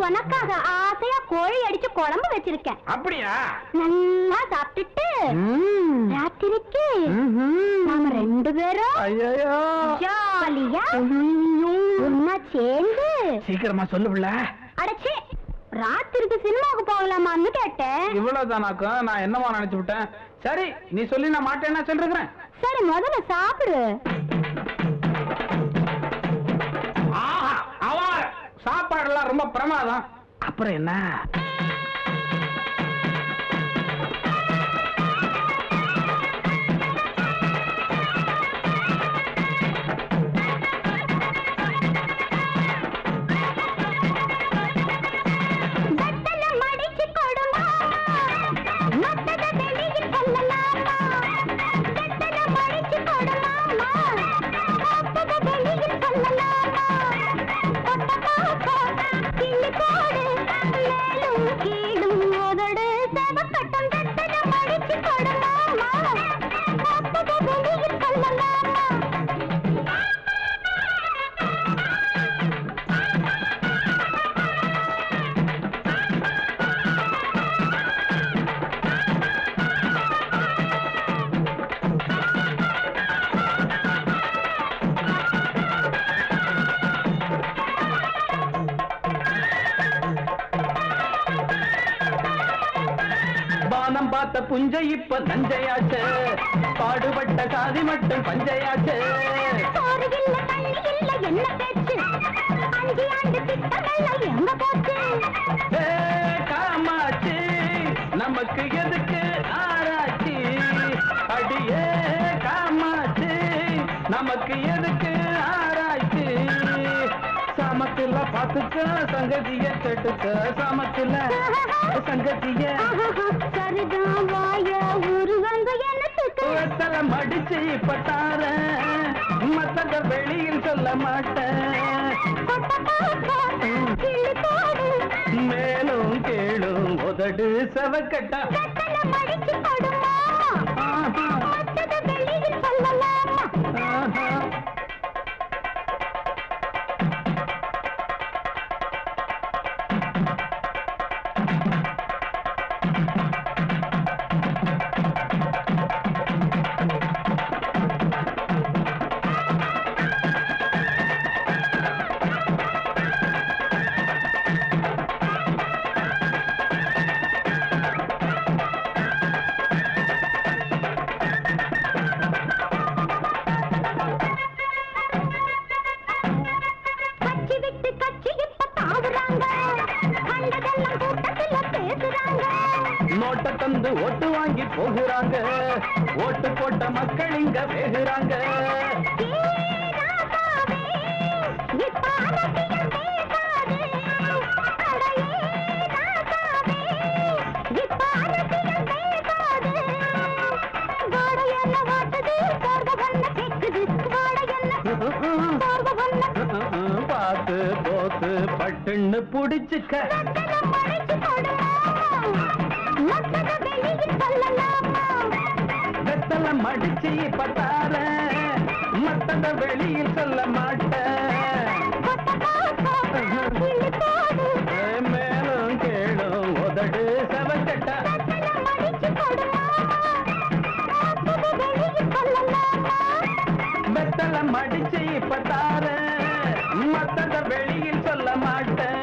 உனக்காக ஆசையா கோழி அடிச்சு குழம்பு வச்சிருக்கேன். அப்படியா? நல்லா சாப்பிட்டுட்டு ராத்திரிக்கு நாம 2 பேரும் ஜாலியா ஒன்னா சேர்ந்து. சீக்கிரமா சொல்லு பிள்ளை. அடச்சி, ராத்திரிக்கு சினிமாவுக்கு போகலாமான்னு கேட்டேன். இவ்வளவுதானாக்கா? நான் என்னமா நினைச்சு விட்டேன். சரி, நீ சொல்லி நான் மாட்டேன்னா சொல்றேன். சரி, முதல்ல சாப்பிடு. சாப்பாடுலாம் ரொம்ப பிரமாதம். அப்புறம் என்ன? பார்த்த புஞ்சை இப்ப நஞ்சையாச்சு, பாடுபட்ட சாதி மட்டும் பஞ்சையாச்சு. காமாச்சு, நமக்கு எதுக்கு ஆராய்ச்சி? அடியே காமாச்சு, நமக்கு எதுக்கு ஆராய்ச்சி? சமத்துல பாத்துக்க, சங்கதிய கேட்டுக்க, சமத்துல சங்கதிய மடிச்சு பட்டார மத்தத வெளியில் சொல்ல மாட்டேன். மேலும் கேளும் உதடு செவக்கட்டா. நோட்ட தந்து ஓட்டு வாங்கி போகிறாங்க, ஓட்டு போட்ட மக்கள் இங்க வேகுறாங்க. பார்த்து போத்து பட்டுன்னு புடிச்சுக்க. வெத்தல மடிச்சு பட்டார மத்தத வெளியில் சொல்ல மாட்டேன். மேலும் கேளும் உதடு செவக்கட்டா. வெத்தல மடிச்சு பட்டார மத்தத வெளியில் சொல்ல மாட்டேன்.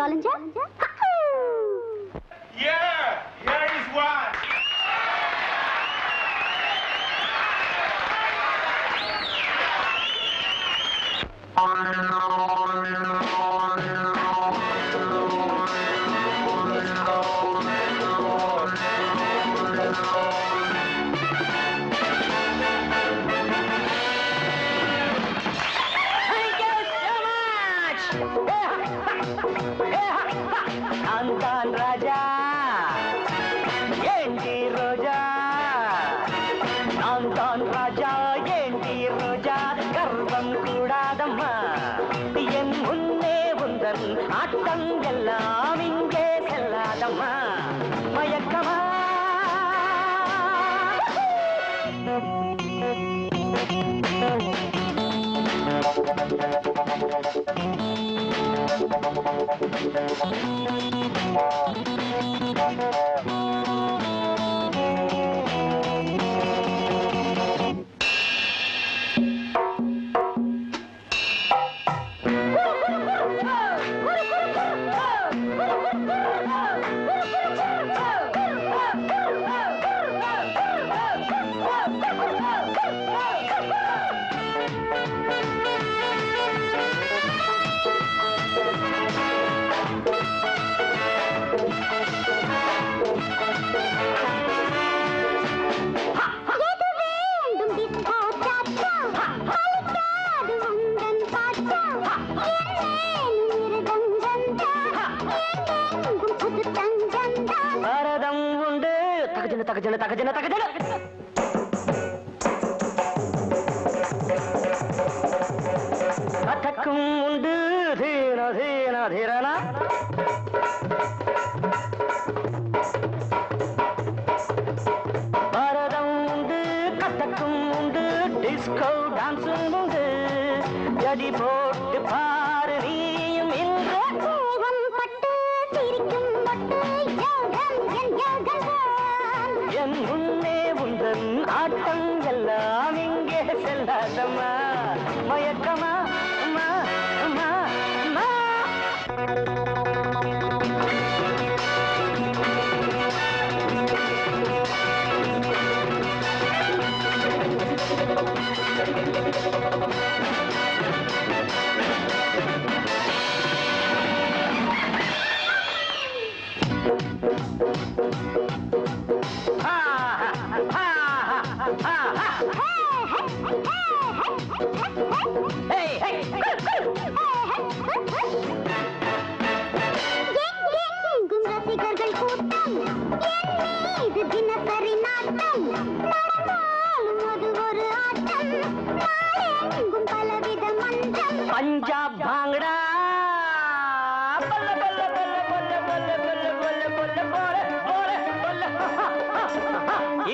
challenger? Yeah, here is one. Antan Raja, Yendi Roja, Antan Raja, Yendi Roja, Garbam Kudadamma, Yen Munne Bundan, Attam Ellam Inge Selladamma, Mayakama. Takajana, takajana, takajana, takajana. Kathakkum undu, dheena, dheena, dheerana. Bharadam undu, kathakkum undu, disco dancing undu. Jadi போட்டு பாரு நீயும் இன்று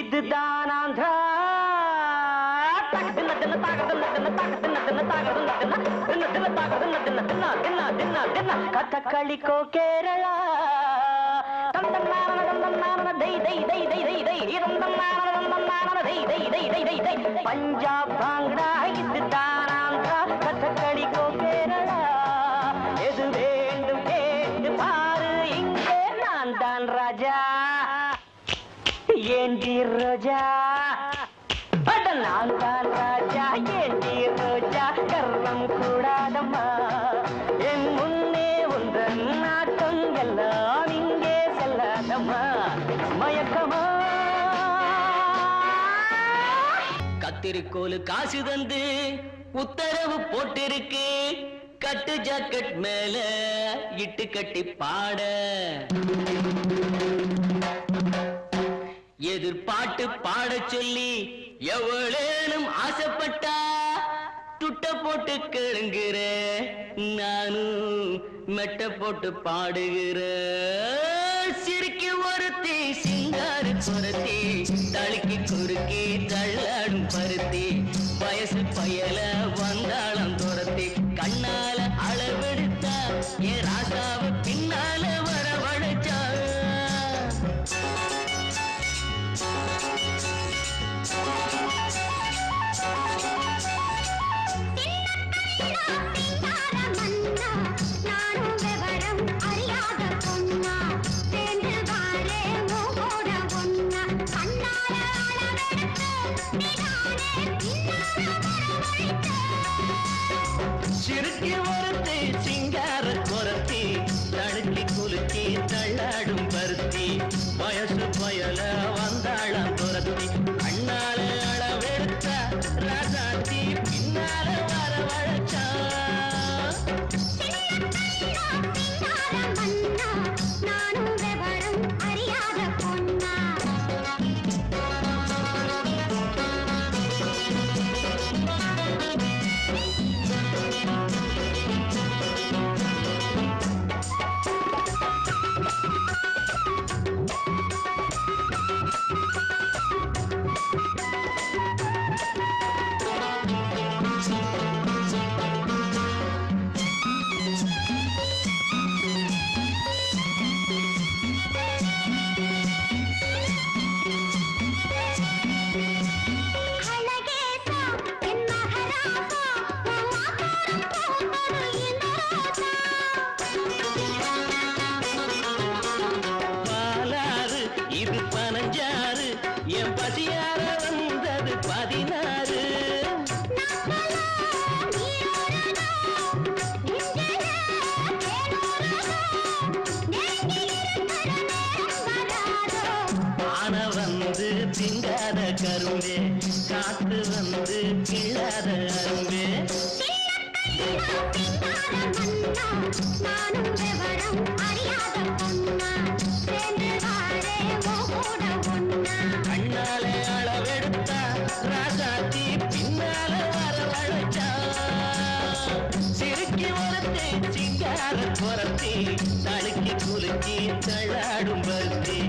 இதுதான் ஆந்திரா. கதகளிக்கோ கேரளா. பஞ்சாப் பாங்கடா. இதுதான் ஆந்திரா. கதகளிக்கோ கேரளா. எது வேண்டும் கேட்டு பாரு, இங்கே நான் தான் ராஜா. ஏண்டி ரோஜா, அட நான் தான் ராஜா. ஏண்டி ரோஜா, கர்வம் கூடாதம்மா. என் முன்னே உந்தன் நாட்டம் எல்லாம் இங்கே செல்லாதம்மா. மயக்கமா கத்திரிக்கோலு காசு தந்து உத்தரவு போட்டிருக்கு. கட்டு ஜாக்கெட் மேல இட்டு கட்டி பாட. எதிர்பாட்டு பாட சொல்லி எவ்வளேனும் ஆசைப்பட்டா துட்ட போட்டு கேளுங்கிற. நானும் மெட்ட போட்டு பாடுகிற. சிரிக்கு ஒருத்தி சிங்காரு பொருத்தி, தழுக்கி குறுக்கி தள்ளாடும் பருத்தி. வயசு பயல வந்தாளம் துரத்தி, கண்ணால அளவெடுத்தா என் ராசாவ பின்னால வரவழைச்சா. சிறுக்கி ஒருத்தி சிங்கார குரத்தி, தடுக்கி குலுக்கி தள்ளாடும் பருத்தி. வயசு பயல வந்தாளம் துரத்தி, கண்ணால அளவெடுத்த ராசாத்தி பின்னால வரவழைச்சா. திங்காத கரும்பே, காத்து வந்து கிள்ளாத அரும்பே. கண்ணாலே அளவெடுத்தா ராசாத்தி பின்னால வரவழைச்சா. சிறுக்கி ஒருத்தி சிங்கார குரத்தி, தழுக்கி குலுக்கி தள்ளாடும் பருத்தி.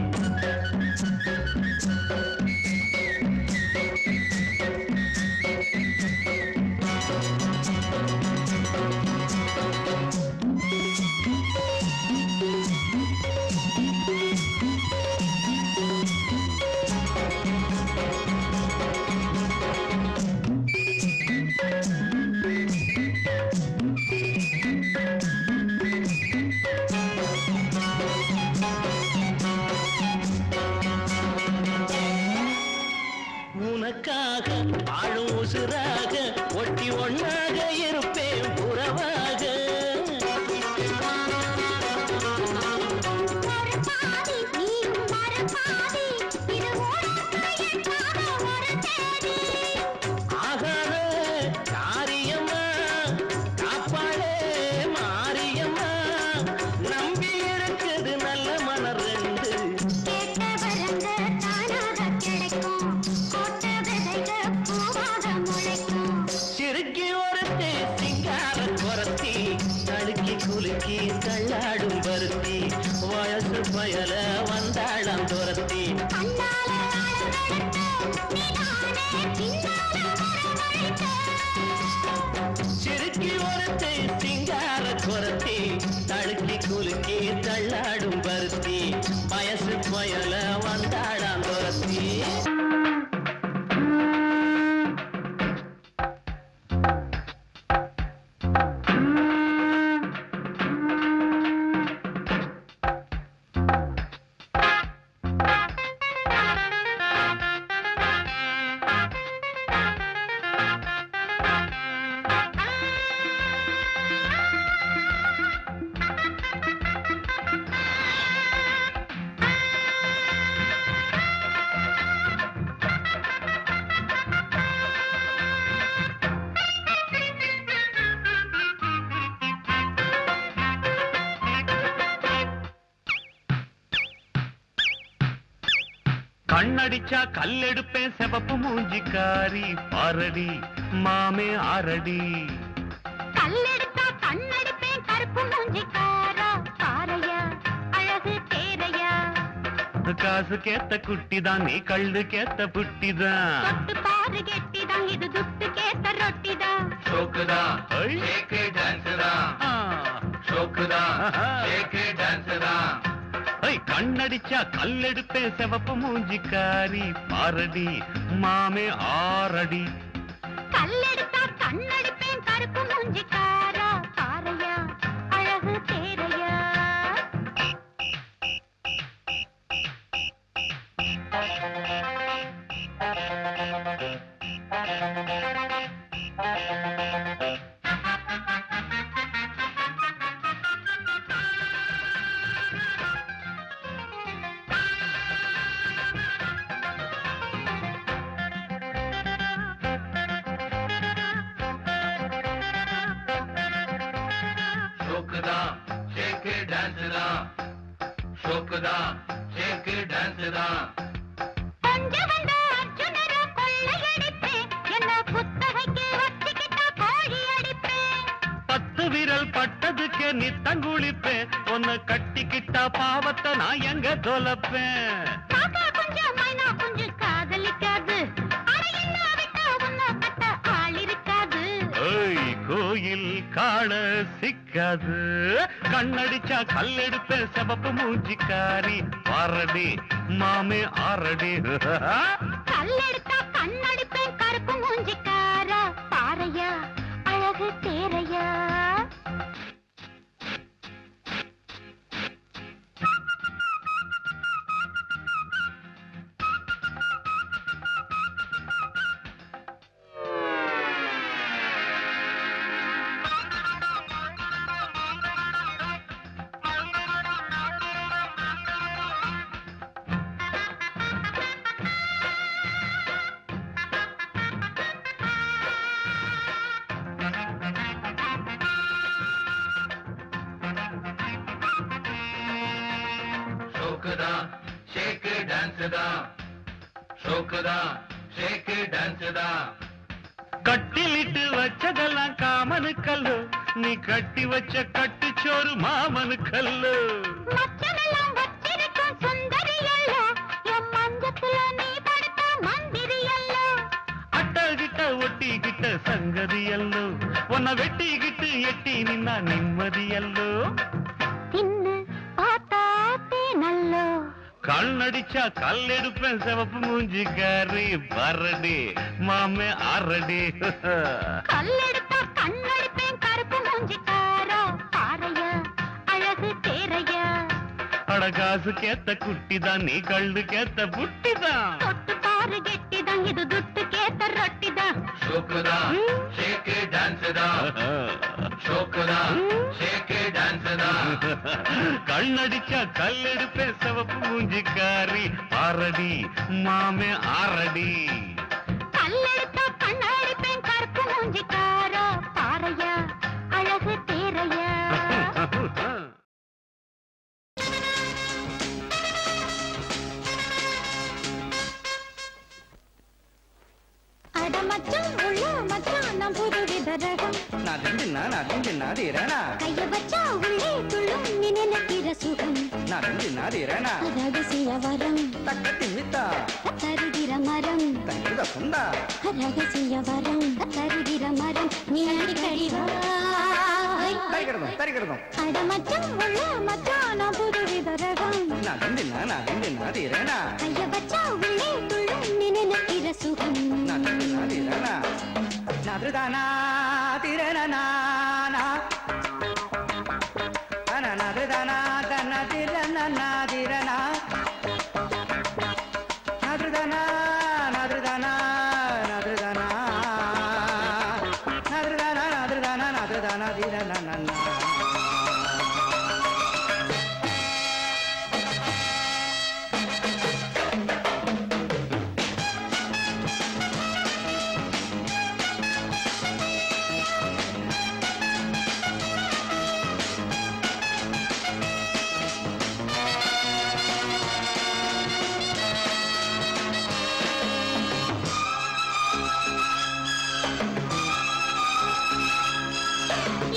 பயல வந்தாளம் துரத்தி சிறுக்கி ஒருத்தை சிங்கார குரத்தி தழுக்கி குலுக்கி தள்ளாடும் பருத்தி வயசு பயல வந்தாளம் துரத்தி கண்ணடிச்சா கல்லெடுப்பேன் செவப்பு மூஞ்சிக்காரி பாரடி மாமே ஆரடி கல்லெடுத்தா கண்ணடிப்பேன் கருப்பு மூஞ்சிக்காரா பாறையா அழகு தேரையா காசு கேத்த குட்டிதான் நீ கள்ளு கேத்த புட்டிதான் தொட்டு பாரு கெட்டிதான் இது துட்டு கேத்த ரொட்டிதான் ஷோக்குதா ஷேக்கு டான்ஸ்தா ஷோக்குதா ஷேக்கு டான்ஸ்தா கண்ணடிச்சா கல்லெடுப்பேன் செவப்பு மூஞ்சிக்காரி பாரடி மாமே ஆரடி கல்லெடுத்தா கண்ணடிப்பேன் கருப்பு மூஞ்சிக்காரா பாறையா அழகு தேரையா ஷோக்குதா ஷேக்கு டான்ஸ்தா ஷோக்குதா ஷேக்கு டான்ஸ்தா கொஞ்சம் வந்த அர்ஜுனரா கொள்ளையடிப்பேன் என்ன புத்தகைக்கு வச்சுக்கிட்டா கோழி அடிப்பேன் 10 விரல் பட்டதுக்கே நித்தங்குளிப்பேன் உன்னை கட்டிக்கிட்டா பாவத்தை நான் எங்க தொலைப்பேன் காக்கா கொஞ்சம் மைனா கொஞ்சம் காதலிக்காது அட என்ன விட்டா உன்னை கட்ட ஆள் இருக்காது ஏய் கோயில் காண சிக்காது கண்ணடிச்சா கல்லெடுப்பேன் செவப்பு மூஞ்சிக்காரி பாரடி மாமே ஆரடி கல்லெடுத்தா கண்ணடிப்பேன் கருப்பு மூஞ்சிக்காரா பாறையா அழகு தேரையா ஷோக்குதா ஷேக்கு டான்ஸ்தா ஷோக்குதா ஷேக்கு டான்ஸ்தா கட்டிலிட்டு வச்சதெல்லாம் காமனு கல்லு நீ கட்டி வச்ச கட்டுச்சோறு மாமனு கல்லு மச்சமெல்லாம் வச்சிருக்கும் சுந்தரி அல்ல என் மஞ்சத்துல நீ படுத்த மந்திரி அல்ல அட்டகிட்ட ஒட்டிக்கிட்ட சங்கதி அல்லோ உன்னை வெட்டிக்கிட்டு எட்டி நின்னா நிம்மதி அல்லோ தின்னு பார்த்தாத்தே நல்லோ கண்ணடிச்சா கல்லெடுப்பேன் செவப்பு மூஞ்சிக்காரி பரடி மாமே ஆரடி கல்லெடுத்தா கண்ணடிப்பேன் கருப்பு மூஞ்சிக்காரா பாறையா அழகு தேரையா அட காசு கேத்த குட்டிதான் நீ கள்ளு கேத்த புட்டிதான் தொட்டு பாரு கெட்டிதான் இது துட்டு கேத்த ரொட்டிதான் ஷோக்குதா ஷேக்கு டான்ஸ்தா ஷோக்குதா ஷேக்கு டான்ஸ்தா கண்ணடிச்சா கல்லெடுப்பேன் சிவப்பு மூஞ்சிக்காரி ஆரடி மாமே ஆரடி கல்லெடுத்தா கண்ணடிப்பேன் கருப்பு மூஞ்சிக்காரா பாறையா அழகு தேரையா அட மச்சான் உள்ள மச்சான் நான் புது விதரகம் நான் திண்டுனா தீரனா கைய வச்சா உள்ளே துள்ளும் நீ நினைக்கிற சுகம் நாதந்தி நாதிரணா ரகசிய வரம் தக்கத்தி மித்தா தருகிற மரம் தங்கிருத சொந்தா ரகசிய வரம் தருகிற மரம் நீ அடிக்கடி வா தரிக்கிறதும் அட மச்சான் உள்ள மச்சான் புதுவித ரகம் நாதந்தி நாதிரணா ஐய பச்சா உள்ளே துள்ளும் நினைக்கிற சுகம் நாதந்தி நாதிரணா நாதிருதானா திரணனா நாதிருதானா தன திரணனா திரணா நாதிருதானா நாதிருதானா நாதிருதானா நாதிருதானா நாதிருதானா நாதிருதானா திரணனா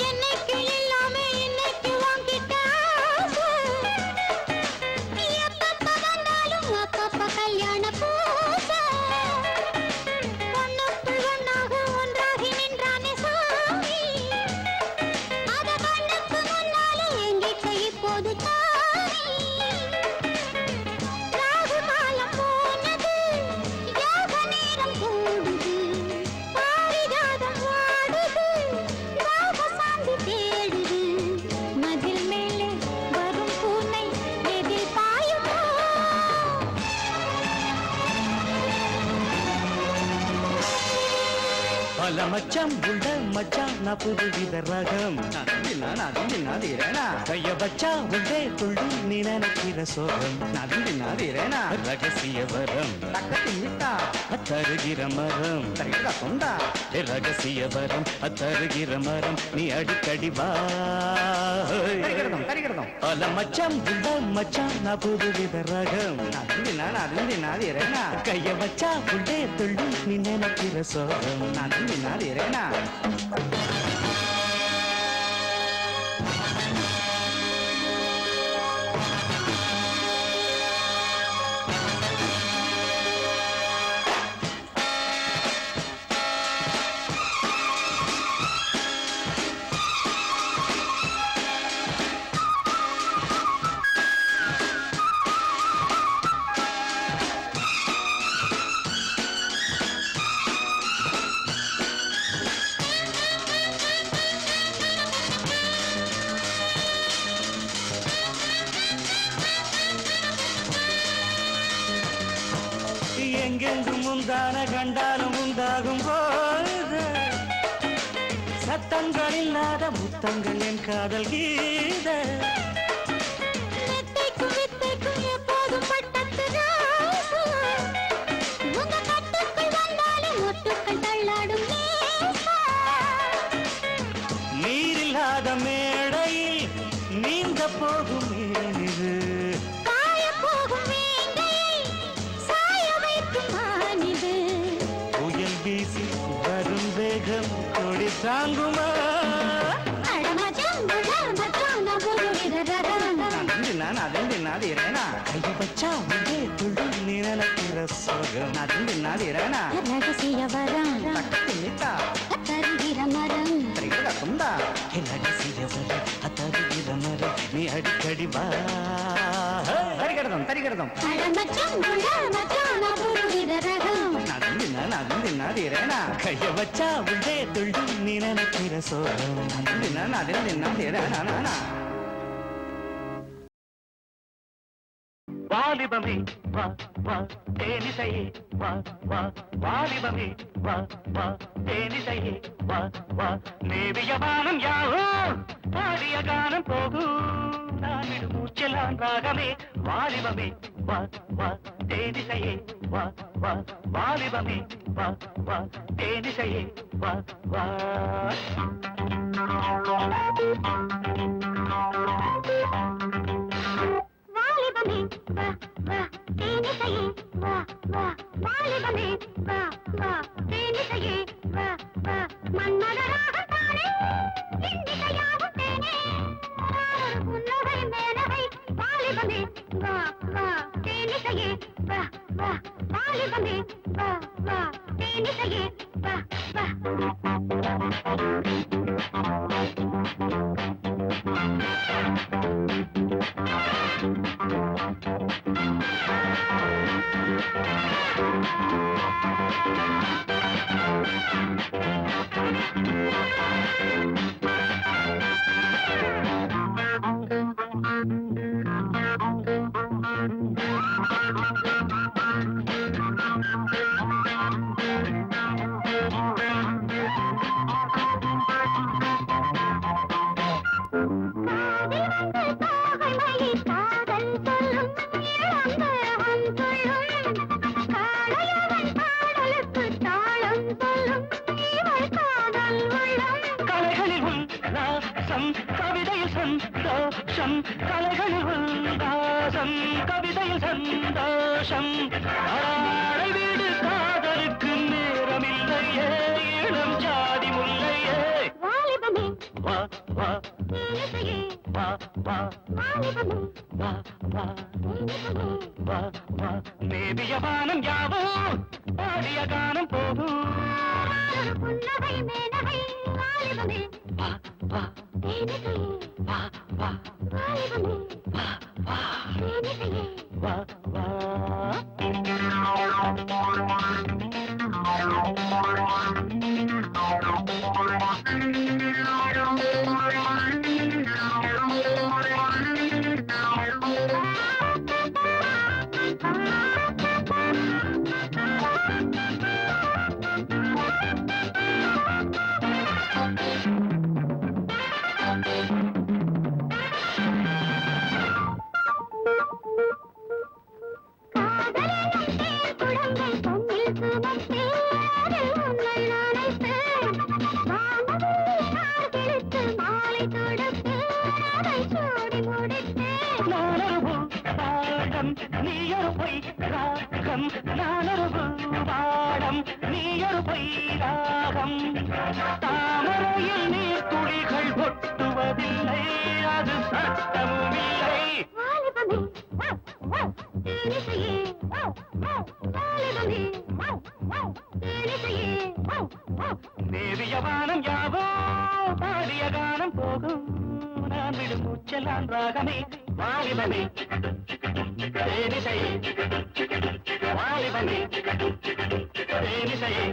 என்னைக்கு இல்லாம இன்னைக்கு வாங்கிட்ட எப்பப்ப வந்தாலும் அப்பப்ப கல்யாண பூசை பொண்ணுக்குள் ஒன்னாக ஒன்றாகி நின்றானே சாமி அத கண்ணுக்கு முன்னாலே எங்கிட்ட இப்போது தாவி ராகு காலம் போனது யோக நேரம் கூடுது பாரிஜாதம் வாடுது சாந்தி தேடுது மதில் மேலே வரும் பூனை எதில் பாயுமோ பல மச்சம் உள்ள மச்சான் நான் புதுவித ரகம் நாதந்தி நாதிரணா கைய பச்சா உள்ளே துள்ளி நீ நினைக்கிற சோகம் நாதந்தி நாதிரணா ரகசிய வரம் தக்கத்தி மித்தா தருகிற மரம் தருகிற சொந்தா ரகசிய வரம் தருகிற மரம் நீ அடிக்கடி வா தரிக்கிறதும் பல மச்சம் உள்ள மச்சான் நான் புதுவித ரகம் நாதந்தி நாதிரணா கைய வச்சா உள்ளே துள்ளி நீ நினைக்கிற சோகம் நாதந்தி நாதிரணா எங்கெங்கும் முந்தான கண்டாலும் உண்டாகும் போது சத்தங்கள் இல்லாத முத்தங்கள் என் காதல் கீத வித்தைக்கும் வித்தைக்கும் எப்போதும் பட்டத்து ராசு உங்க கட்டுக்குள் வந்தாலே மொட்டுக்கள் தள்ளாடும் நேசா நீரில்லாத மேடையில் நீந்த போகும் மேனிது காய போகும் வேங்கையை சாய வைக்கும் மானிது புயல் வீசி வரும் வேகம் கொடி தாங்குமா அடமச்சான் மச்சான் நான் புதுவித ரகம் நாதந்தி நாதிரணா கைய பச்சா உள்ளே துள்ளி நீ நினைக்கிற சோகம் நாதந்தி நாதிரணா ரகசிய வரம் தக்கத்தி மித்தா தருகிற மரம் தரிக்கிறத சொந்தா ரகசிய வரம் தருகிற மரம் நீ அடிக்கடி வா தரிக்கிறதும் அடமச்சான் மச்சான் நான் புதுவித ரகம் நாதந்தி நாதிரணா கைய வச்சா உள்ளே துள்ளி நீ நினைக்கிற சோகம் நாதந்தி நாதிரணா வாலிபமே வா வா தேனிசையே வா வா வாலிபமே வா வா தேனிசையே வா வா நேவிய வானம் யாவோ பாடிய கானம் போகும் நான் விடு மூச்செல்லாம் ராகமே வாலிபமே வா வா தேனிசையே வா வா வாலிபமே வா வா தேனிசையே வா வா வாலிபமே வா வா தேனிசையே வா வா வாலிபமே வா வா தேனிசையே வா வா மன்மதராக தானே இந்திசையாகும் தேனே புன்னகை மேனகை வாலிபமே வா வா தேனிசையே வா வா வாலிபமே வா வா தேனிசையே வா வா கவிதையில் சந்தோஷம் கலைகளில் உல்லாசம் கவிதையில் சந்தோஷம் ஆடை வீடு காதலுக்கு நேரமில்லையே இளம் ஜாதி முல்லையே வாலிபமே வா வா தேனிசையே வா வா வாலிபமே வா வா தேனிசையே வா வா நேபிய வானம் யாவோ பாடிய கானம் போகும் ஒரு புன்னகை மேனகை வாலிபமே வா வா தேனிசையே வா வா வாலிபமே வா வா தேனிசையே வா வா நீயொரு பொய் ராகம் நானொரு பாடம் நீயொரு பொய் ராகம் தாமரையில் நீர் துளிகள் ஒட்டுவதில்லை அது சட்டமும் இல்லை நேவிய வானம் யாவோ பாடிய கானம் போகும் நான் விடும் மூச்செல்லாம் ராகமே வாலிபமே தேனிசையே வாலிபமே தேனிசையே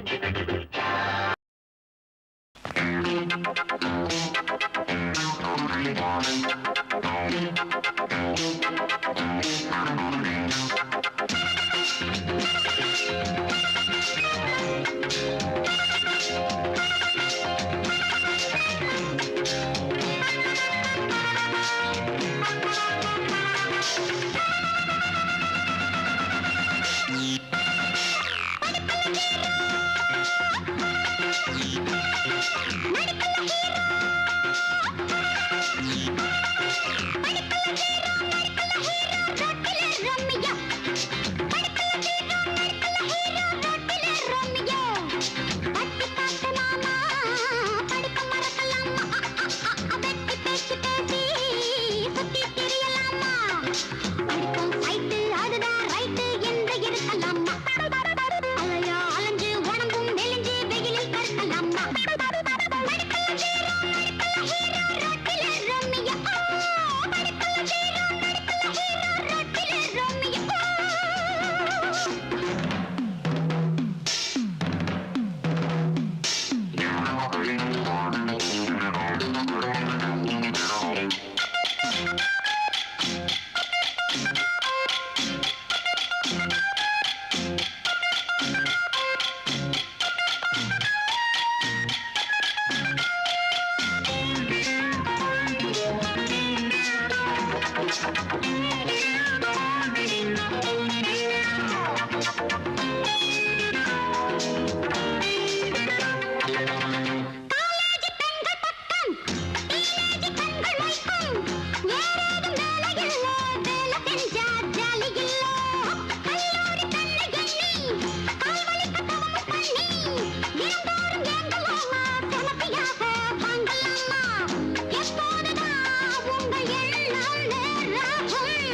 எப்போதுதான் உங்கள் எண்ணம் நேராகும்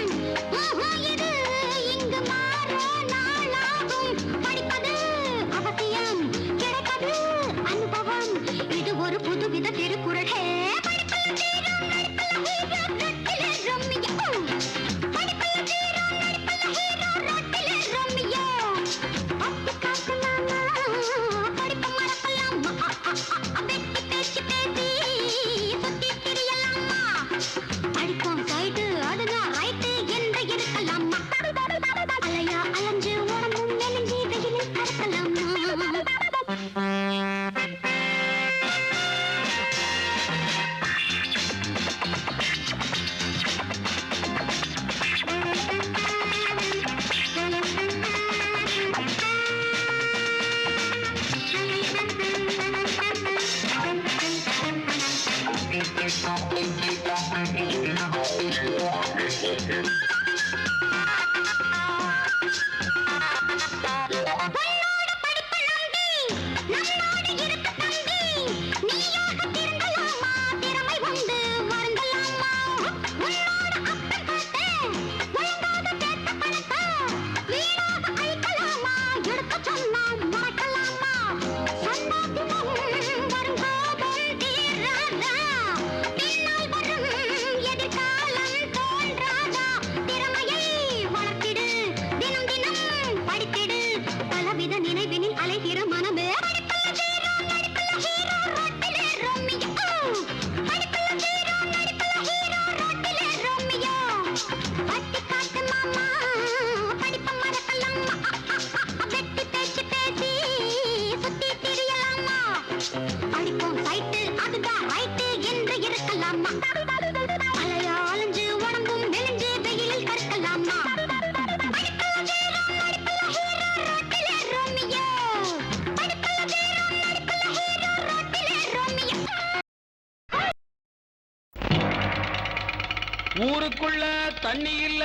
ஊருக்குள்ள தண்ணி இல்ல,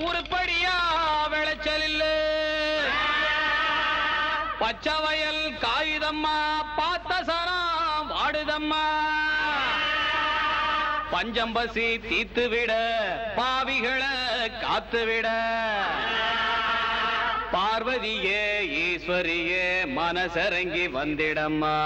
ஊருப்படியா விளைச்சல் இல்ல, பச்சை வயல் காயுதம்மா, பார்த்த சரம் வாடுதம்மா, பஞ்சம் பசி தீத்து விட, பாவிகளை காத்து விட, பார்வதியே ஈஸ்வரியே மனசரங்கி வந்திடம்மா.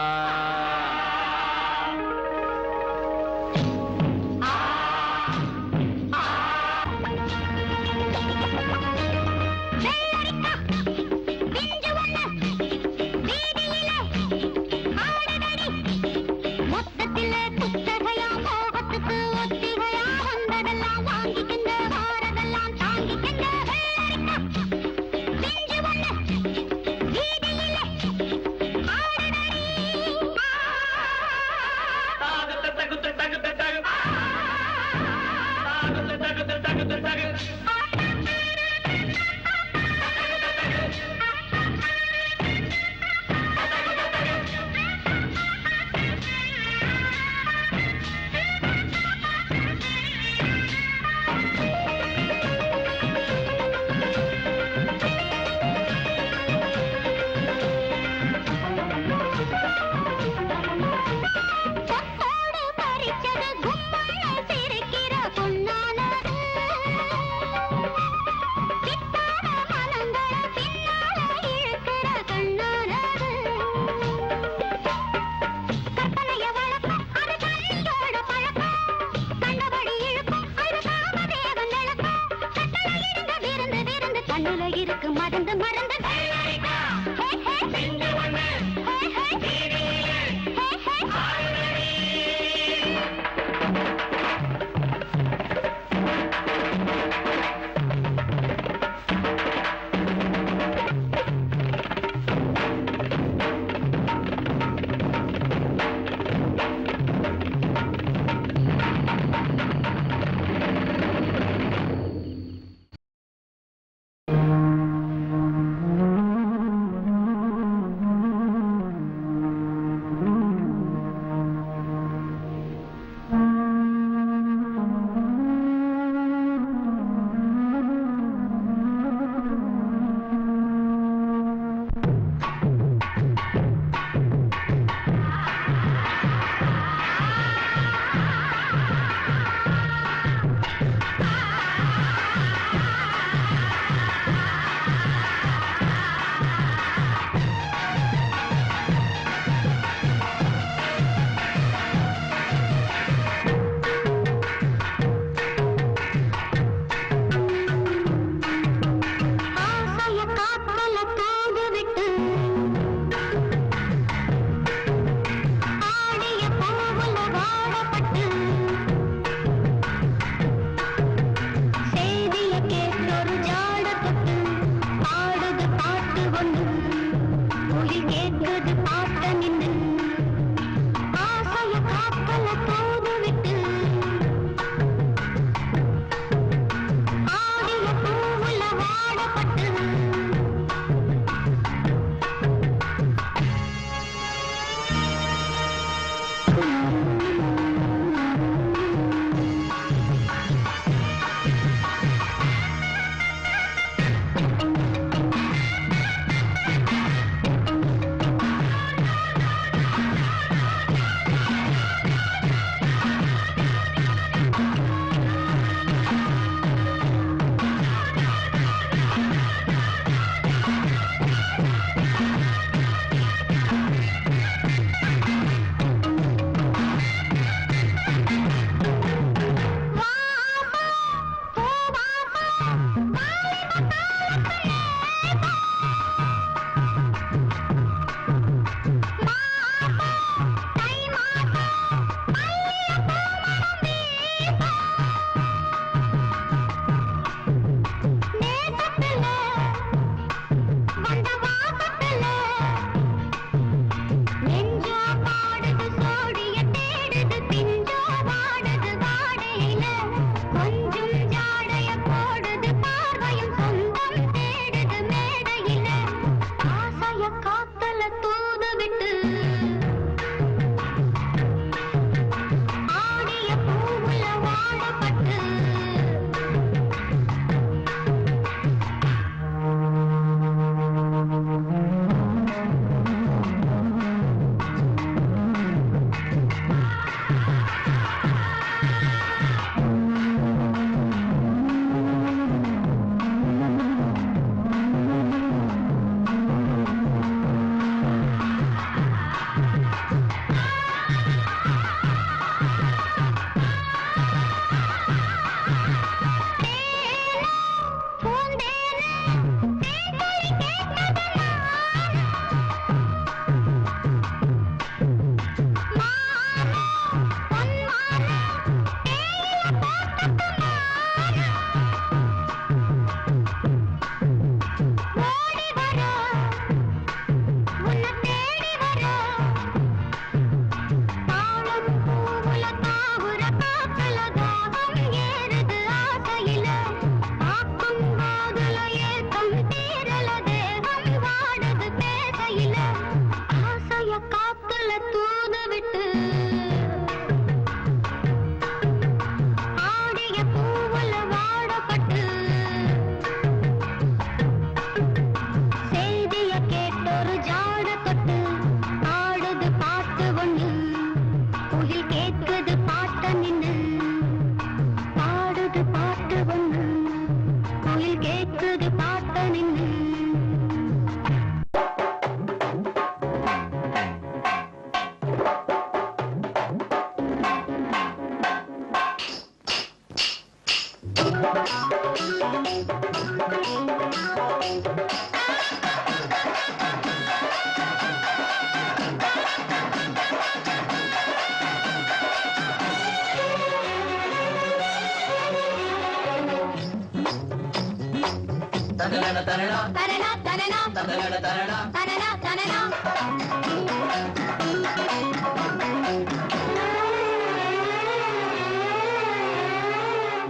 தனனா தனனா தனனா தனனா தனனா தனனா தனனா தனனா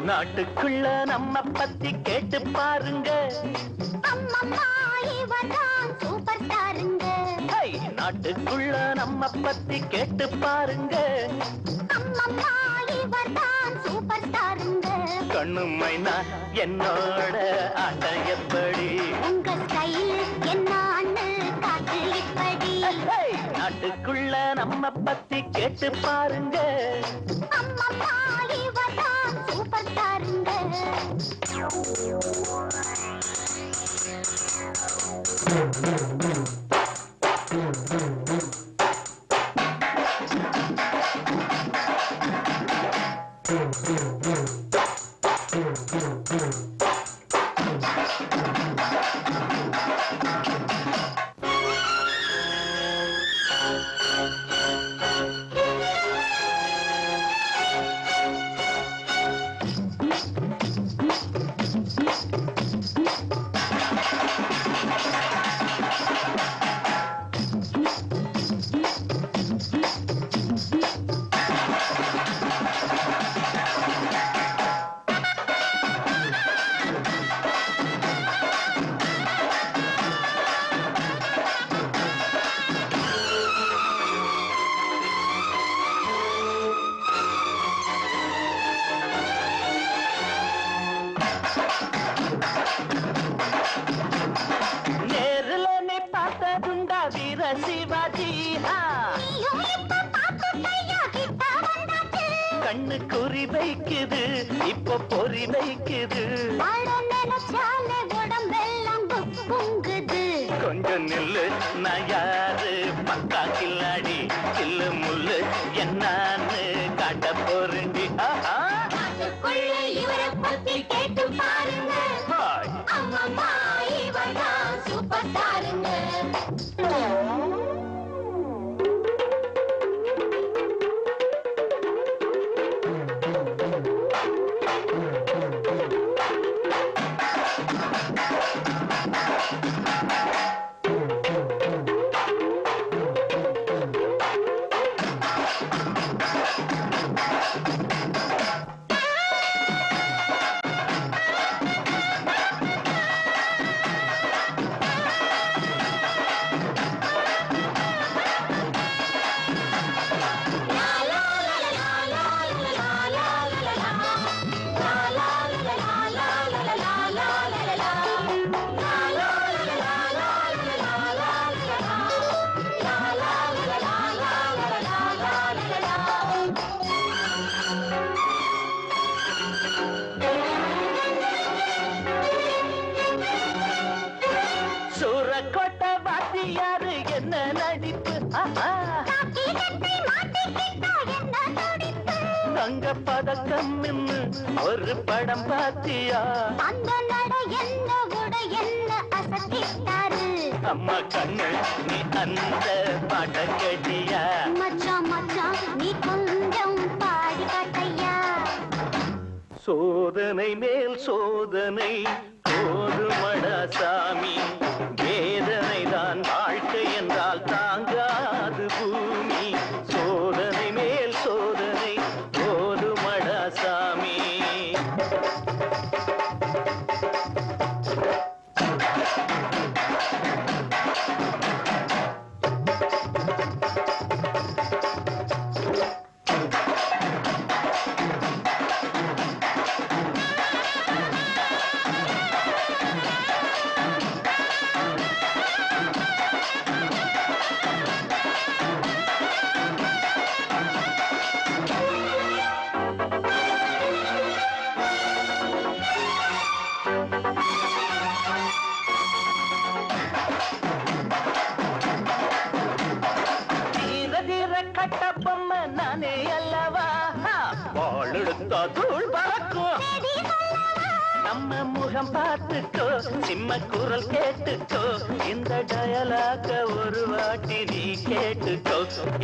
நாட்டுக்குள்ள நம்ம பத்தி கேட்டு பாருங்க. அம்மம்மா இவதான் சூப்பர் ஸ்டாருங்க. நாட்டுக்குள்ள நம்ம பத்தி கேட்டு பாருங்க. அம்மம்மா இவதான் சூப்பர் ஸ்டாருங்க. கண்ணு மைனா என்னோட ஆட்டம் எப்படி? உங்க ஸ்டைல் என்னான்னு காட்டு இப்படி. நாட்டுக்குள்ள நம்ம பத்தி கேட்டு பாருங்க. அம்மம்மா இவதான் சூப்பர் ஸ்டாருங்க. கண்ணு குறி வைக்குது, இப்ப பொறி வைக்குது. கொஞ்சம் நில்லு, நான் யாரு பக்கா கில்லாடி, கில்லு முள்ளு என்னான்னு காட்ட போறேன்டி. இவரை பத்தி கேட்டு பாருங்க. அம்மம்மா இவதான் சூப்பர் ஸ்டாருங்க. தங்க பதக்கம் ஒரு படம் பாத்தியா? அந்த நட என்ன உட என்ன அசத்திட்டாரு. அம்மா கண்ணு நீ அந்த பாட்ட கேட்டியா? மச்சான் மச்சான் நீ கொஞ்சம் பாடி காட்டையா. சோதனை மேல் சோதனை போதுமடா சாமி, வேதனை தான் வாழ்க்கை என்றால் தாங்காது பூமி. சோதனை மேல் சோதனை போதுமடா சாமி. நம்ம முகம் பார்த்துக்கோ சிம்ம குரல் கேட்டுக்கோ இந்த டயலாக ஒரு வாட்டி நீ கேட்டுக்கோ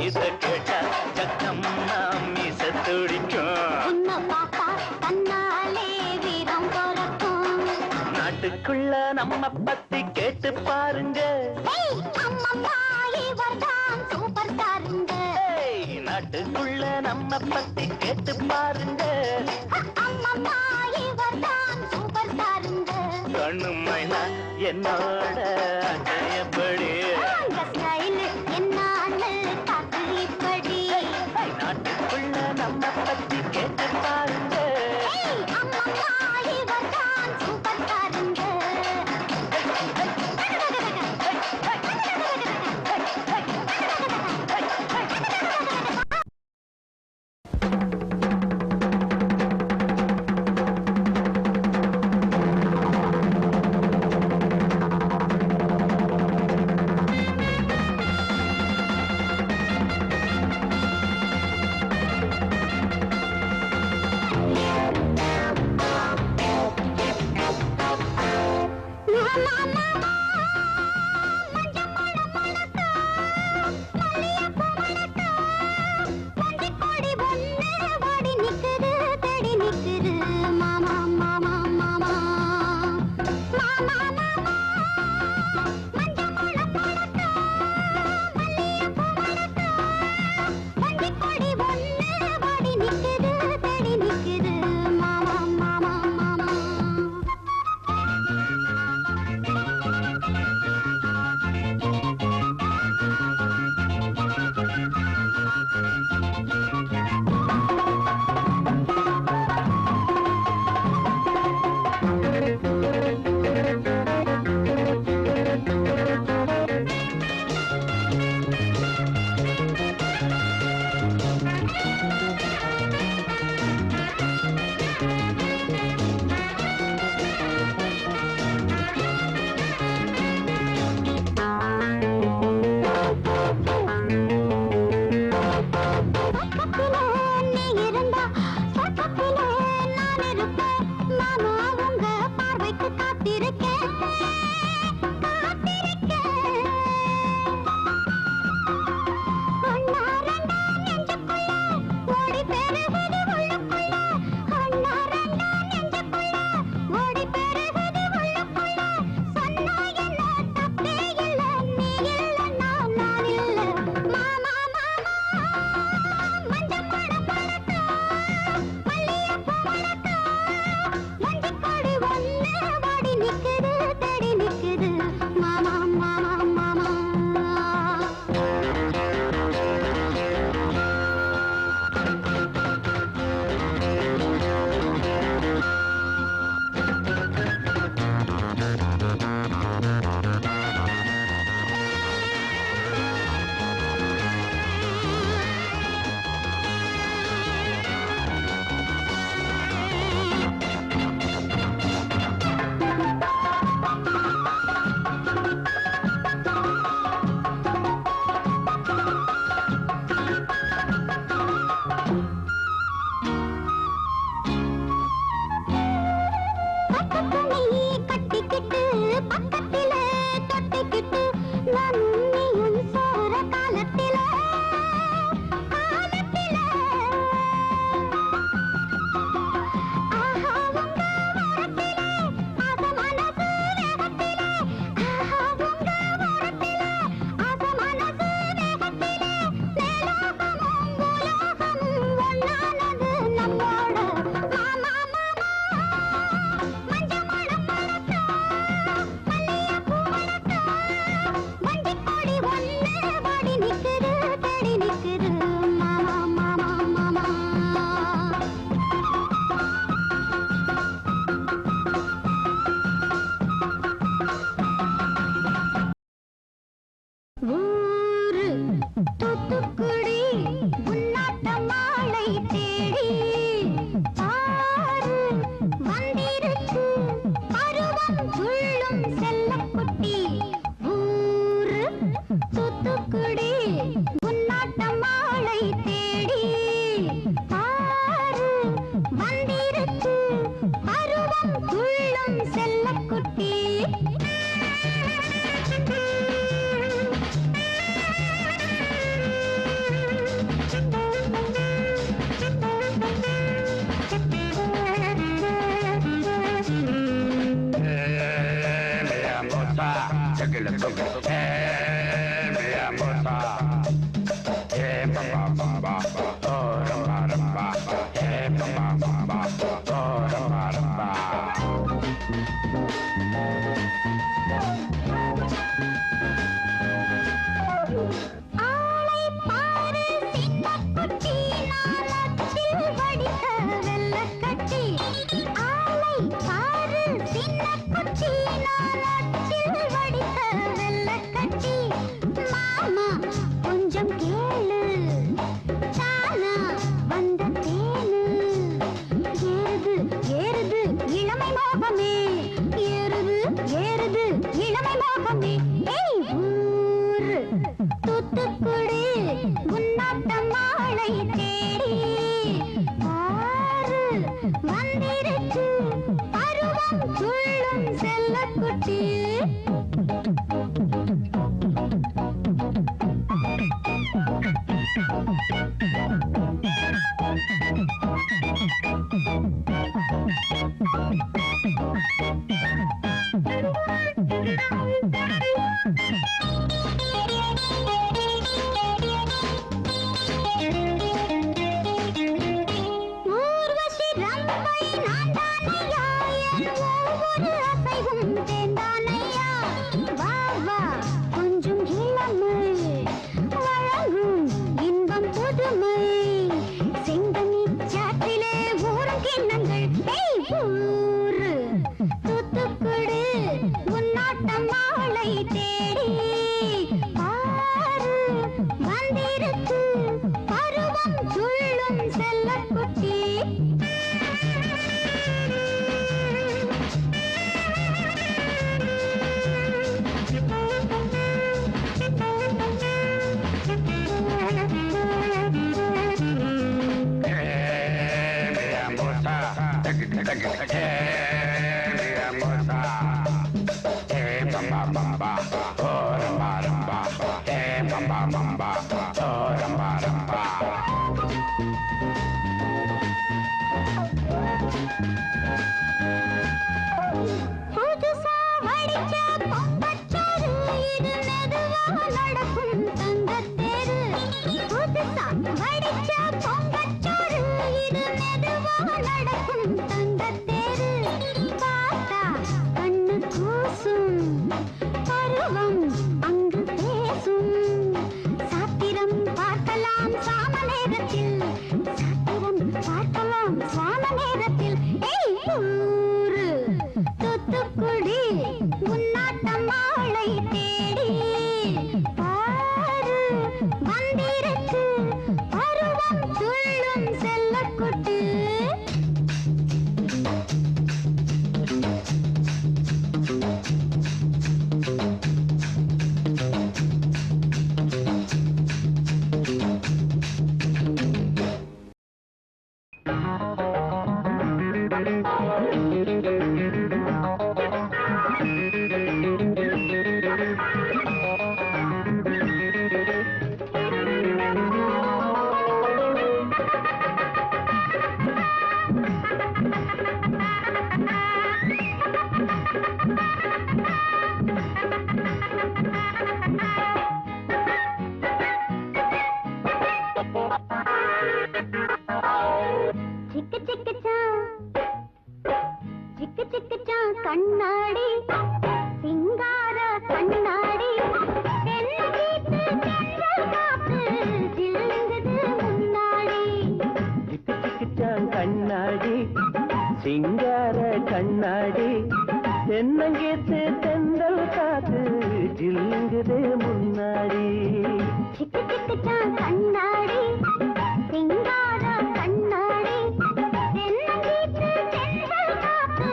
இத கேட்டா சக்கம்மா மீச துடிக்கும் தன்னாலே வீரம் பிறக்கும் நாட்டுக்குள்ள நம்ம பத்தி கேட்டு பாருங்க சூப்பர் ஸ்டாருங்க நாட்டுக்குள்ள நம்ம பத்தி கேட்டு பாருங்க சூப்பர் ஸ்டாருங்க கண்ணுமைனா என்னோட அடையப்படி என்ன காத்து இப்படி நாட்டுக்குள்ள நம்ம பத்தி கேட்டு பாருங்க சூப்பர் ஸ்டாருங்க துள்ளும் செல்லக்குட்டி கண்ணாடி சிங்கார கண்ணாடி கண்ணாடி சிங்கார கண்ணாடி தென்னங்கேத்து தென்றல் காத்து ஜில்லுங்குது முன்னாடி சிக்கு சிக்கு கண்ணாடி சிங்கார கண்ணாடி தென்னங்கேத்து தென்றல் காத்து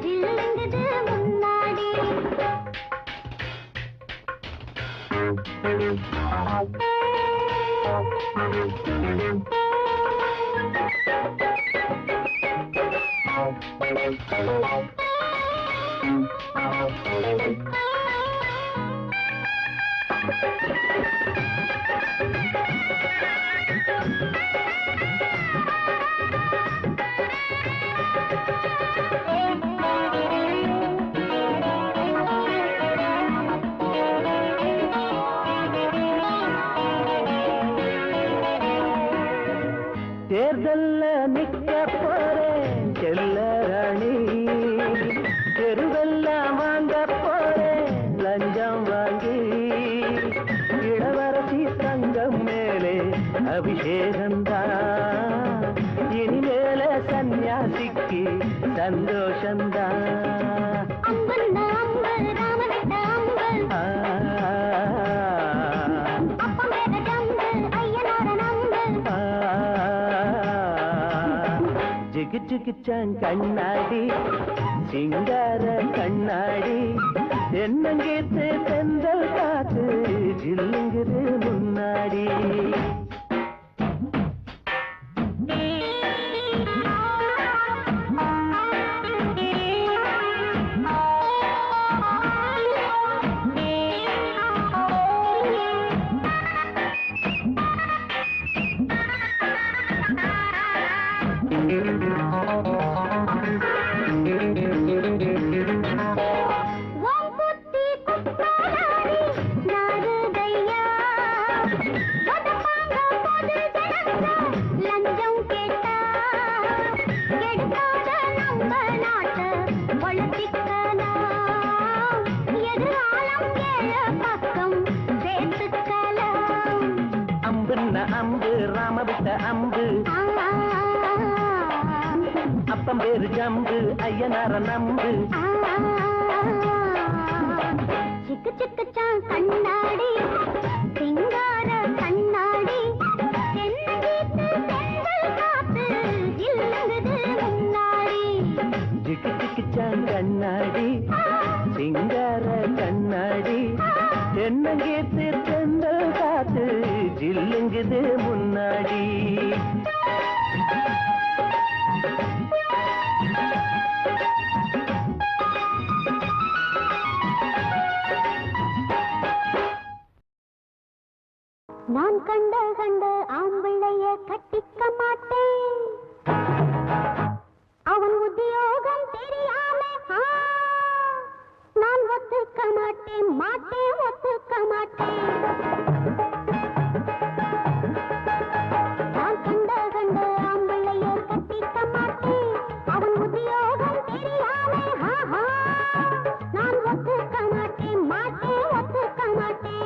ஜில்லுங்குது முன்னாடி தேர்தல்ல நிக்க போறேன் செல்ல ராணி, தெருவெல்லாம் வாங்க போறேன் லஞ்சம் வாங்கி, இளவரசி தங்கம் மேலே அபிஷேகந்தான், இனிமேல சந்நியாசிக்கு சந்தோஷந்தான். ஜிகிச்சான் கண்ணாடி சிங்கார கண்ணாடி, என்னங்கேத்து தென்றல் காத்து ஜில்லுங்குது முன்னாடி. அம்பு ராமவிட்ட அம்பு, அப்பம் பேரு ஜம்பு, ஐயனார நம்பு. சிக்கு சிக்குச்சான் கண்ணாடி சிங்கார கண்ணாடி, ஜிக்கு ஜிக்குச்சான் கண்ணாடி சிங்கார கண்ணாடி, என்னங்கேத்து தென்றல் காத்து ஜில்லுங்குது முன்னாடி. நான் கண்ட ஆம்பிள்ளைய கட்டிக்க மாட்டேன், அவன் உத்தியோகம் தெரியாம நான் ஒத்துக்க மாட்டேன் ஒத்துக்க மாட்டேன். நான் கண்ட ஆம்பிள்ளைய கட்டிக்க மாட்டேன், அவன் உத்தியோகம் தெரியாம நான் ஒத்துக்க மாட்டேன் ஒத்துக்க மாட்டேன்.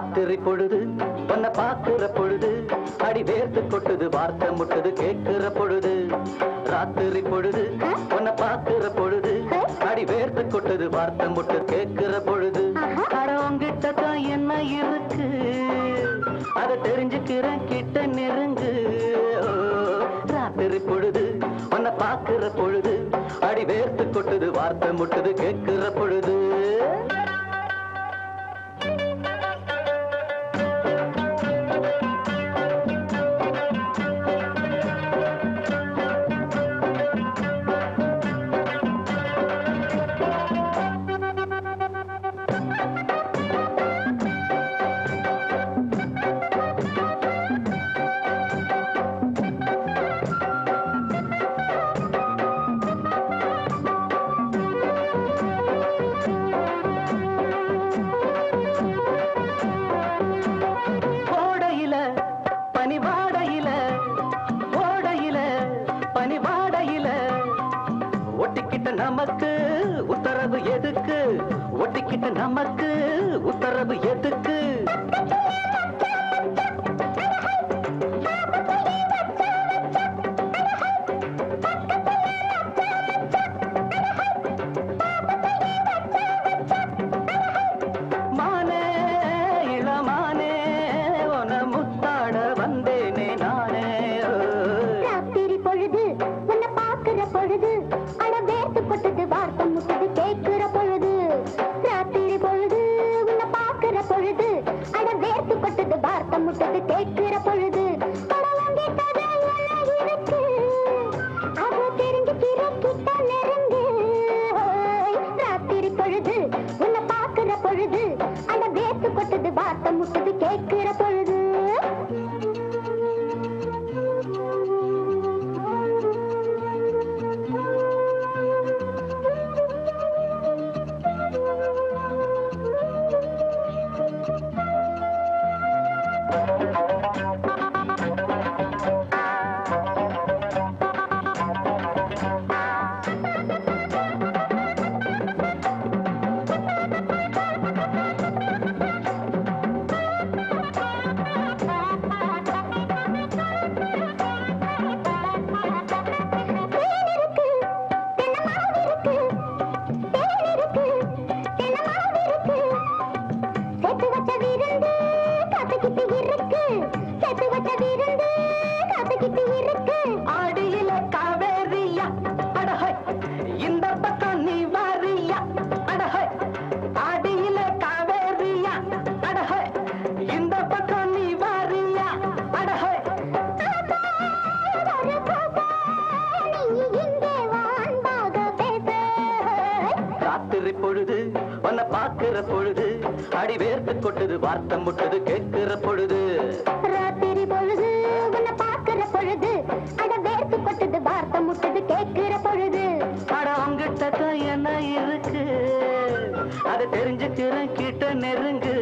ராத்திரி பொழுது உன்னை பார்க்கிற பொழுது அடி வேர்த்து கொட்டுது வார்த்தை முட்டுது கேட்கிற பொழுது ராத்திரி பொழுது உன்னை பார்க்கிற பொழுது அடி வேர்த்து கொட்டுது வார்த்தை முட்டு கேட்கிற பொழுது உங்கிட்ட தான் என்ன இருக்கு அதை தெரிஞ்சுக்கிற கிட்ட நெருங்கு ராத்திரி பொழுது உன்னை பார்க்கிற பொழுது அடி வேர்த்து கொட்டுது வார்த்தை முட்டுது கேட்கிற பொழுது நமக்கு உத்தரவு எதுக்கு ஒட்டிக்கிட்ட நமக்கு உத்தரவு எதுக்கு மானே இளமானே உன முத்தாட வந்தேனே நானே ராத்திரி பொழுது உன்னை பார்க்கிற பொழுது கொட்டது வார்த்தை முட்டது கேட்கிற பொழுது ராத்திரி பொழுது உன்னை பார்க்கிற பொழுது அட வேர்த்து கொட்டது வார்த்தை முட்டது கேட்கிற பொழுது இருக்கு அது தெரிஞ்சுக்கிற கிட்ட நெருங்கு ராத்திரி பொழுது உன்னை பார்க்கிற பொழுது அட வேர்த்து கொட்டது வார்த்தை முட்டது கேட்கிற பொழுது ஆடியில காவேரியா அடஹை இந்த பக்கம் நீ வாரியா அடஹை ஆடியில காவேரியா அடஹை இந்த பக்கம் நீ வாரியா அடஹை ராத்திரி பொழுது உன்னை பார்க்கிற பொழுது அடி வேர்த்து கொட்டுது வார்த்தை முட்டுது கேட்கிற பொழுது ராத்திரி பொழுது உன்னை பார்க்கிற பொழுது அட வேர்த்து கொட்டுது வார்த்தை முட்டுது கேட்கிற பொழுது அட உங்கிட்ட என்ன இருக்கு அதை தெரிஞ்சுக்கிற கிட்ட நெருங்கு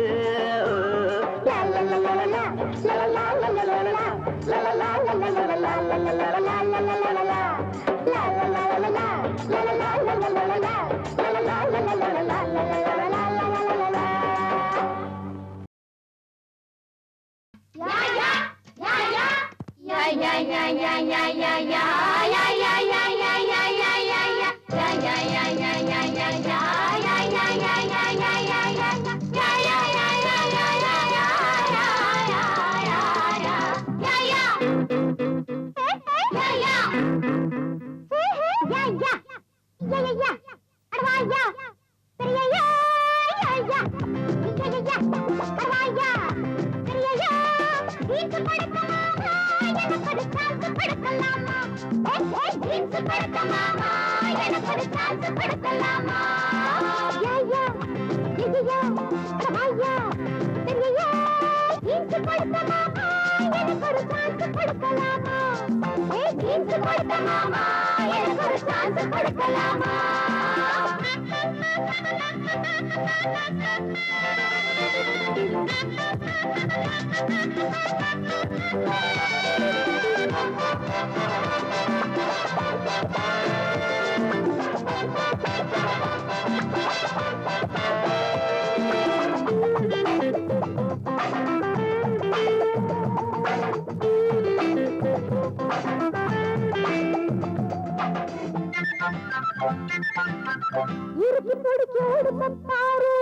இறுக்கி பிடிச்சு உடுப்பாரு,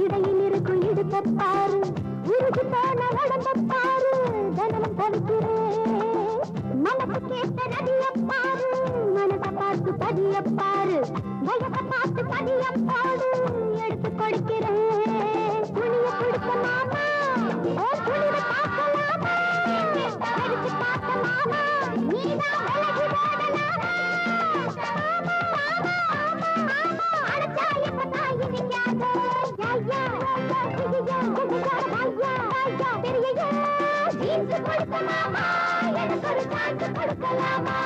இடையில் இருக்கும் இடுப்பாரு, உருகி போன உடம்பாரு, தினமும் தவிக்கிறேன். மனசு கேட்ட நதியப்பாரு, மனசை பார்த்து பதியப்பாரு, வயசை பார்த்து பதியப்பாடு, எடுத்து கொடுக்கிறேன். துணியை கொடுக்க மாமா, ஓ துணிவை பார்க்கலாமா, எடுத்து பார்க்க மாமா, நீதான் விலகி ஓடலாமா. அடச்சா எப்ப தாய் நிக்காத, ஐயா ஐயா பெரிய ஜீன்ஸ் கொடுக்க மாமா, எனக்கு ஒரு சான்ஸ் கொடுக்கலாமா.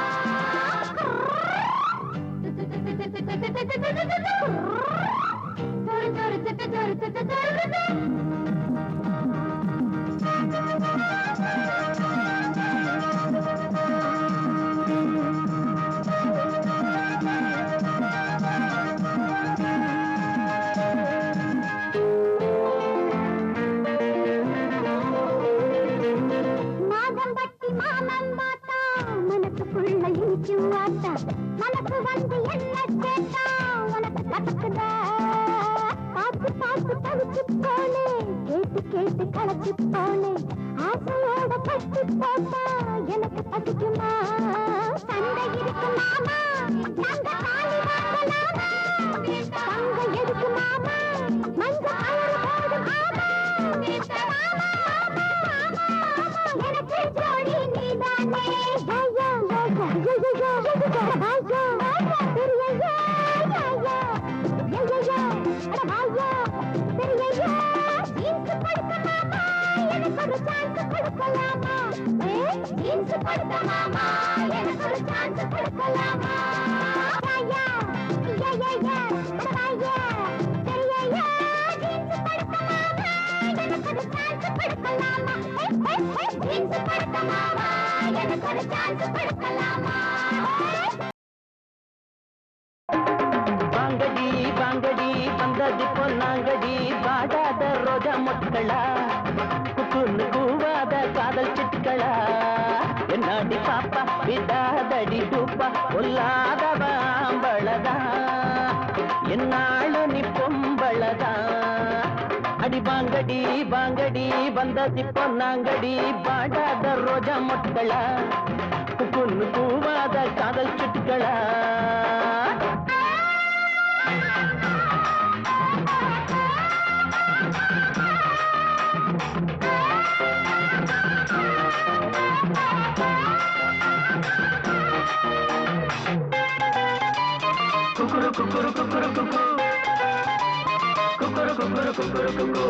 மனசுக்குள்ள இனிக்கும் வார்த்தை, மனசு வந்து என்ன கேட்டா உனக்கு கத்துக்குதா. பார்த்து பார்த்து தவிச்சு போனே, கேட்டு கேட்டு களைச்சு போனே, ஆசையோட பட்டு போட்டா எனக்கு பசிக்குமா. சண்டை இருக்கு மாமா, நாங்க காலி வாங்கலாமா, தங்க எதுக்கு மாமா, மஞ்ச கலர் போடும் மாமா, எனக்கு ஜோடி நீதானே. வாங்கடி வாங்கடி வந்தது பொன்னாங்கடி, வாடாத ரோஜா மொட்களா, குக்குன்னு கூவாத காதல் சிட்டுக்களா, என்னாடி பாப்பா விடாதடி டூப்பா, கொல்லாதவ ஆம்பளதா, என்னாளு நீ பொம்பளதா. அடி வாங்கடி வாங்கடி வந்தது பொன்னாங்கடி, வாடாத ரோஜா மொட்களா, குக்குன்னு கூவாத காதல் சிட்டுக்களா. குக்குரு குக்குரு குக்குரு குக்கு, குக்குரு குக்குரு குக்குரு குக்கு.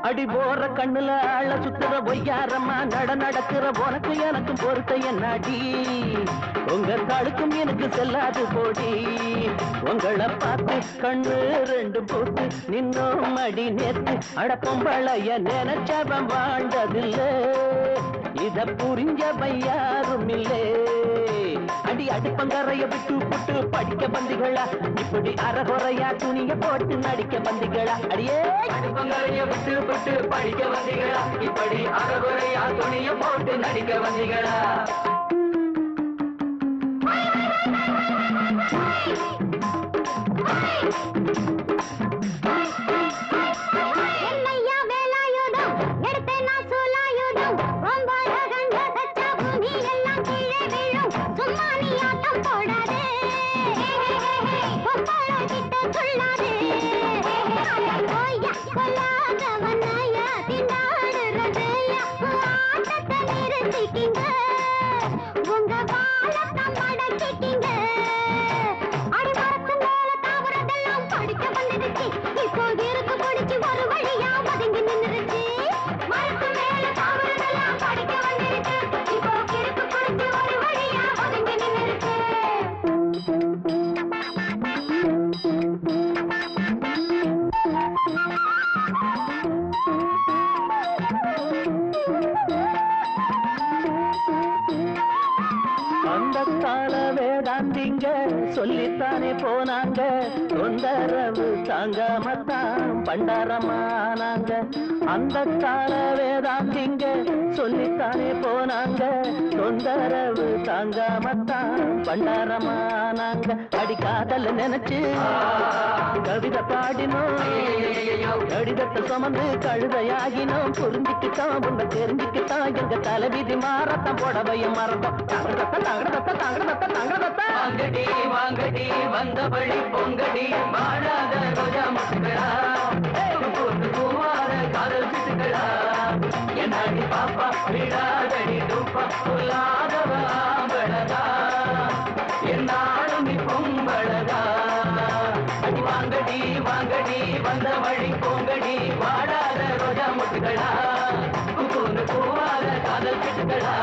அடி போற கண்ணுல ஆள சுத்துற பொய்யாரம்மா, நடக்கிற உனக்கு எனக்கும் பொறுத்த என்னாடி, உங்க காலுக்கும் எனக்கு செல்லாது போடி. உங்களை பார்த்து கண்ணு ரெண்டு போட்டு நின்னோம் அடி நேத்து, அட பொம்பளைய நினைச்சவன் வாழ்ந்ததில்லை, இத புரிஞ்சவன் யாரும் இல்லை. அடி அடுப்பங்கரைய விட்டு புட்டு படிக்க பந்திகளா, இப்படி அறகுறையா துணிய போட்டு நடிக்க பந்திகளா. அடியே அடுப்பங்கரைய விட்டு புட்டு படிக்க வந்திகளா, இப்படி அறகுறையா துணிய போட்டு நடிக்க வந்திகளா. என்னையா வேலாயுதம், எடுத்தேன் நான் சூலாயுதம், ரொம்ப அழகங்க சச்சா பூமி எல்லாம் கீழே விழும், சும்மா நீ ஆட்டம் போடாதே, பொம்பளை கிட்ட சொல்லாதே. ஓய்யா கொல்லாதவனையா திண்டாடுறதையா, ஆட்டத்தை நிறுத்திக்கிங்க, உங்க வாழத்தை மடக்கிக்கிங்க. அடிமரத்து மேல தாவரதெல்லாம் படிக்க வந்துடுச்சு, இப்போ இருக்கு பிடிச்சு ஒரு வழியா ஒதுங்கி நின்றுச்சு. மரத்து மேல தாவரதெல்லாம் படிக்க வந்துடுச்சு, இப்போ இருக்கு பிடிச்சு ஒரு வழியா ஒதுங்கி நின்றுச்சு. அந்த கால வேதாந்திங்க சொல்லித்தானே போனாங்க, தொந்தரவு தாங்காமத்தான் பண்டாரமானாங்க. அந்த கால வேதாந்திங்க சொல்லித்தானே போனாங்க தொந்தரவு தாங்காமத்தான் பண்டாரமானாங்க அடிக்காதல நினைச்சு கவிதை பாடினோம் கடிதத்தை சுமந்து கழுதையாகினோம் புரிஞ்சுக்கிட்டோம் உங்க தெரிஞ்சுக்கிட்டோம் எங்க தலைவிதி மாறத்தான் புடவையும் மறந்தோம் வாங்கடி வாங்கடி வந்த வழி பொங்கடி மாறாத ரோஜா முட்டுகளா பூவார காதல் சிட்டுகளா என்னாடி பாப்பா விடாதடி தூப்பா சொல்லாதவ ஆம்பளதா என்னாலும் நீ பொம்பளதா அடி வாங்கடி வாங்கடி வந்த வழி பொங்கடி வாடாத ரோஜா முட்டுகளா பூவார காதல் சிட்டுகளா